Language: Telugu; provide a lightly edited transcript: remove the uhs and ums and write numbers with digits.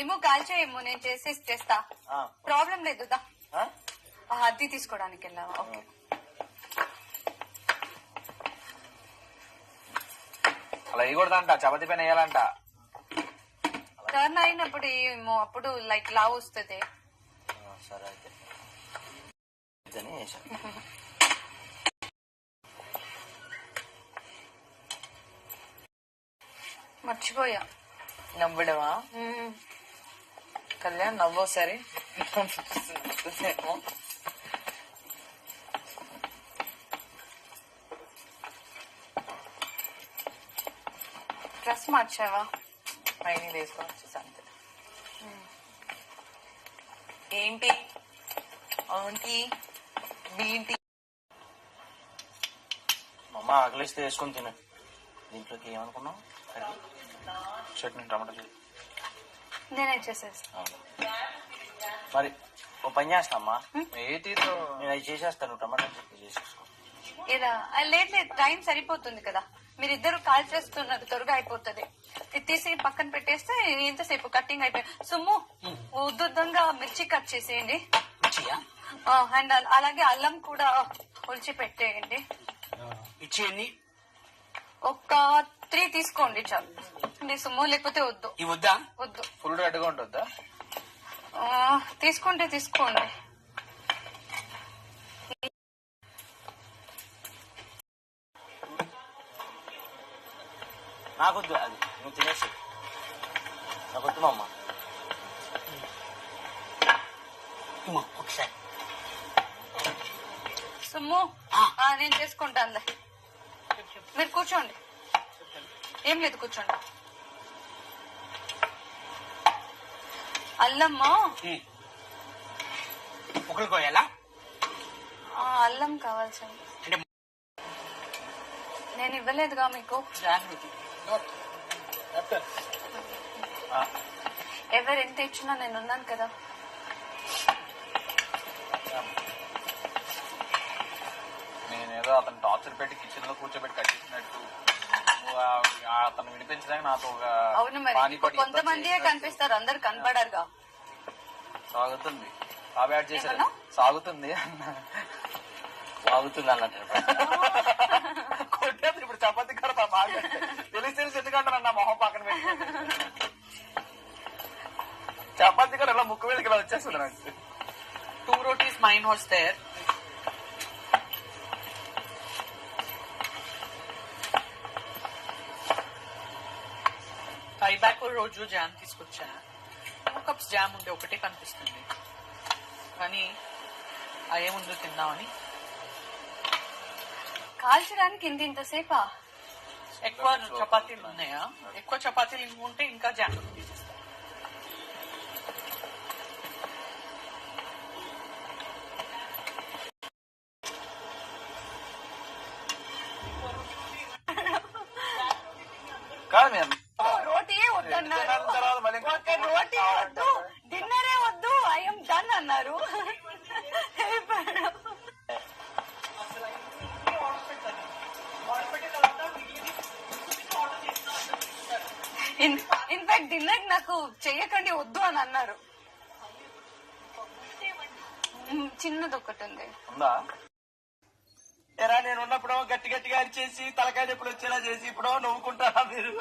ఏమో కాల్చేయేమో, నేను చేస్తా. ప్రాబ్లం లేదు. అది తీసుకోవడానికి వెళ్ళావా? ఓకే. అలా వేయకూడదంట, చపాతీ పైన వేయాలంట. టర్న్ అయినప్పుడు ఏమో అప్పుడు లైక్ లావ్ వస్తుంది. సరే అయితే మర్చిపోయా నవ్వడమా? కళ్యాణ్ నవ్వు సరే. డ్రెస్ మార్చావా? పైన వేసుకొని వచ్చేసి అంతే. ఏంటి ఆంటీ బీంటి అమ్మ ఆకలిస్తే వేసుకొని తిన. దీంట్లోకి ఏమనుకున్నావు? చట్నీ, టమాటా చట్నీ నేనే చేసేస్తా. మరి ఓ పని చేస్తామ్మా, నేను అది చేసేస్తాను, టమాటా చట్నీ చేసేసుకో. ఇలా లేదు టైం సరిపోతుంది కదా, మీరిద్దరు కాల్ చేస్తున్నారు, త్వరగా అయిపోతుంది. ఇది తీసి పక్కన పెట్టేస్తే ఎంతసేపు కట్టింగ్ అయిపోయి. సుమ్ము ఉద్దుగా మిర్చి కట్ చేసేయండి. అండ్ అలాగే అల్లం కూడా ఒలిచి పెట్టేయండి. ఇచ్చేయండి. ఒక 3 తీసుకోండి చాలు. సుమ్ము లేకపోతే వద్దు. వద్దు. ఫుల్ రెడ్గా ఉంటుందా? తీసుకోండి. నాకొద్దు, అది నువ్వు తినేసి. నాకొద్దు మా అమ్మ. ఒకసారి సుమ్ము నేను చేసుకుంటానులే, మీరు కూర్చోండి. ఏం లేదు, కూర్చోండి. అల్లమ్మా ఒకరు కోయాలా? అల్లం కావాల్సింది. నేను ఇవ్వలేదుగా మీకు. ఎవరు ఎంత ఇచ్చినా నేను ఉన్నాను కదా. నేనేదో అతను టార్చర్ పెట్టి కిచెన్ లో కూర్చోబెట్టి కట్టించినట్టు అతను వినిపించడానికి నాతో ఒక. అవును మరి, కొంతమంది కనిపిస్తారు, అందరు కనపడారుగా. సాగుతుంది, బాగా యాడ్ చేశారు. సాగుతుంది సాగుతుంది అన్నట్టు. కొట్టేది ఇప్పుడు చపాతీ కడతా బాగా తెలిసి ఎందుకంటారు నా మొహం పక్కన పెట్టి. చపాతీ కూడా ఇలా ముక్కు మీదకి ఇలా వచ్చేస్తుంది నాకు. 2 rotis mine was there. పైబ్యాక్ రోజు జామ్ తీసుకొచ్చా. 2 cups జామ్ ఉండే, ఒకటే కనిపిస్తుంది కానీ అయ్యేముందు తిందామని. కాల్చడానికి ఇంతసేపా? ఎక్కువ చపాతీలు ఉన్నాయా? ఎక్కువ చపాతీలు ఉంటే ఇంకా జామ్ తీసేస్తా. కాదు మేము రోటీయే వద్దన్నారు, రోటీ వద్దు, డిన్నరే వద్దు, ఐఎమ్ డన్ అన్నారు. ఇన్ఫాక్ట్ డిన్నర్ నాకు చెయ్యకండి, వద్దు అని అన్నారు. చిన్నది ఒకటి ఉంది. ఎరా నేను ఉన్నప్పుడు గట్టి గట్టిగా అరిచేసి తలకాయ నొప్పులు వచ్చేలా చేసి ఇప్పుడు నవ్వుకుంటారా మీరు?